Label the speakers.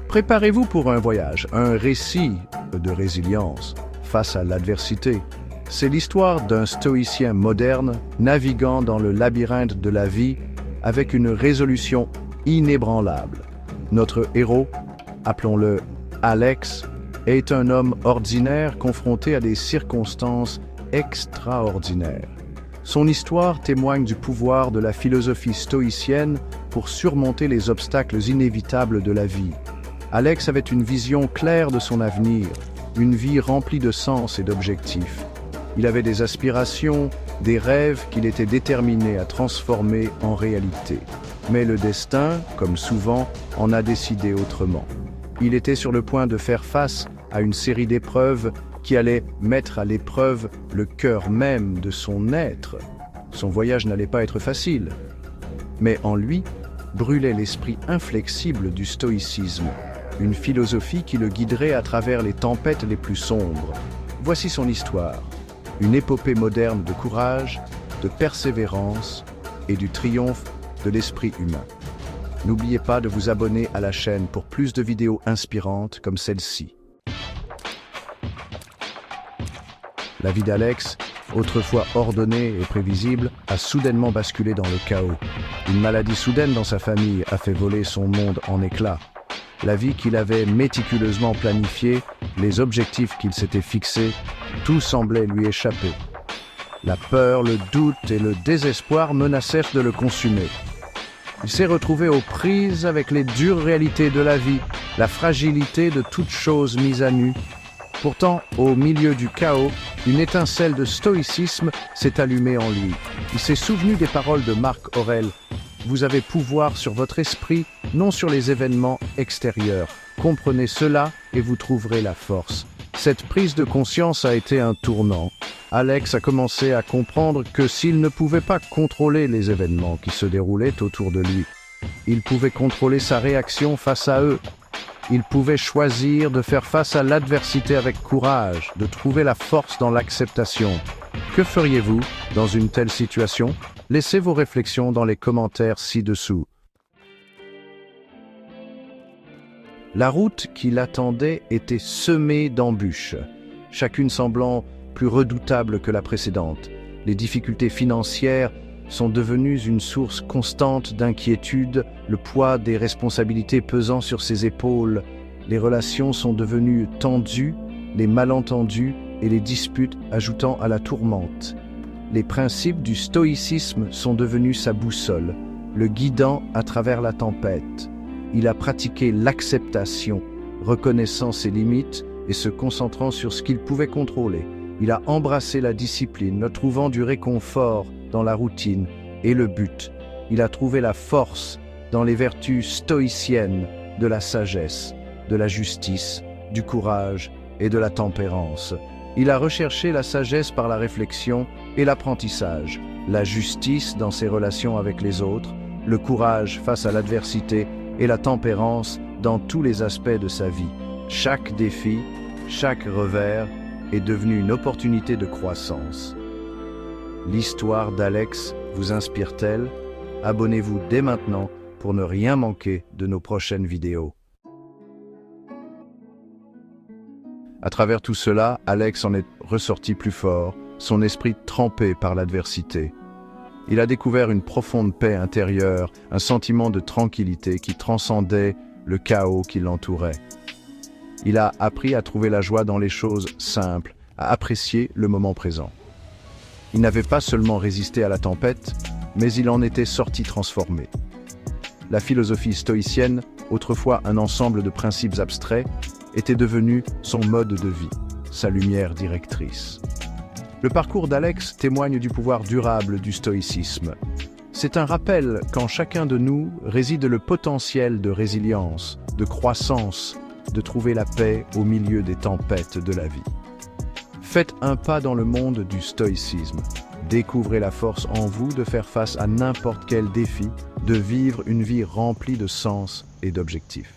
Speaker 1: Préparez-vous pour un voyage, un récit de résilience face à l'adversité. C'est l'histoire d'un stoïcien moderne naviguant dans le labyrinthe de la vie avec une résolution inébranlable. Notre héros, appelons-le Alex, est un homme ordinaire confronté à des circonstances extraordinaires. Son histoire témoigne du pouvoir de la philosophie stoïcienne pour surmonter les obstacles inévitables de la vie. Alex avait une vision claire de son avenir, une vie remplie de sens et d'objectifs. Il avait des aspirations, des rêves qu'il était déterminé à transformer en réalité. Mais le destin, comme souvent, en a décidé autrement. Il était sur le point de faire face à une série d'épreuves qui allaient mettre à l'épreuve le cœur même de son être. Son voyage n'allait pas être facile. Mais en lui brûlait l'esprit inflexible du stoïcisme, une philosophie qui le guiderait à travers les tempêtes les plus sombres. Voici son histoire, une épopée moderne de courage, de persévérance et du triomphe de l'esprit humain. N'oubliez pas de vous abonner à la chaîne pour plus de vidéos inspirantes comme celle-ci. La vie d'Alex, autrefois ordonnée et prévisible, a soudainement basculé dans le chaos. Une maladie soudaine dans sa famille a fait voler son monde en éclats. La vie qu'il avait méticuleusement planifiée, les objectifs qu'il s'était fixés, tout semblait lui échapper. La peur, le doute et le désespoir menacèrent de le consumer. Il s'est retrouvé aux prises avec les dures réalités de la vie, la fragilité de toute chose mise à nu. Pourtant, au milieu du chaos, une étincelle de stoïcisme s'est allumée en lui. Il s'est souvenu des paroles de Marc Aurèle. Vous avez pouvoir sur votre esprit, non sur les événements extérieurs. Comprenez cela et vous trouverez la force. Cette prise de conscience a été un tournant. Alex a commencé à comprendre que s'il ne pouvait pas contrôler les événements qui se déroulaient autour de lui, il pouvait contrôler sa réaction face à eux. Il pouvait choisir de faire face à l'adversité avec courage, de trouver la force dans l'acceptation. Que feriez-vous dans une telle situation? Laissez vos réflexions dans les commentaires ci-dessous. La route qui l'attendait était semée d'embûches, chacune semblant plus redoutable que la précédente. Les difficultés financières sont devenues une source constante d'inquiétude, le poids des responsabilités pesant sur ses épaules. Les relations sont devenues tendues, les malentendus et les disputes ajoutant à la tourmente. Les principes du stoïcisme sont devenus sa boussole, le guidant à travers la tempête. Il a pratiqué l'acceptation, reconnaissant ses limites et se concentrant sur ce qu'il pouvait contrôler. Il a embrassé la discipline, trouvant du réconfort dans la routine et le but. Il a trouvé la force dans les vertus stoïciennes de la sagesse, de la justice, du courage et de la tempérance. Il a recherché la sagesse par la réflexion et l'apprentissage, la justice dans ses relations avec les autres, le courage face à l'adversité et la tempérance dans tous les aspects de sa vie. Chaque défi, chaque revers est devenu une opportunité de croissance. L'histoire d'Alex vous inspire-t-elle? Abonnez-vous dès maintenant pour ne rien manquer de nos prochaines vidéos. À travers tout cela, Alex en est ressorti plus fort, son esprit trempé par l'adversité. Il a découvert une profonde paix intérieure, un sentiment de tranquillité qui transcendait le chaos qui l'entourait. Il a appris à trouver la joie dans les choses simples, à apprécier le moment présent. Il n'avait pas seulement résisté à la tempête, mais il en était sorti transformé. La philosophie stoïcienne, autrefois un ensemble de principes abstraits, était devenue son mode de vie, sa lumière directrice. Le parcours d'Alex témoigne du pouvoir durable du stoïcisme. C'est un rappel qu'en chacun de nous réside le potentiel de résilience, de croissance, de trouver la paix au milieu des tempêtes de la vie. Faites un pas dans le monde du stoïcisme. Découvrez la force en vous de faire face à n'importe quel défi, de vivre une vie remplie de sens et d'objectifs.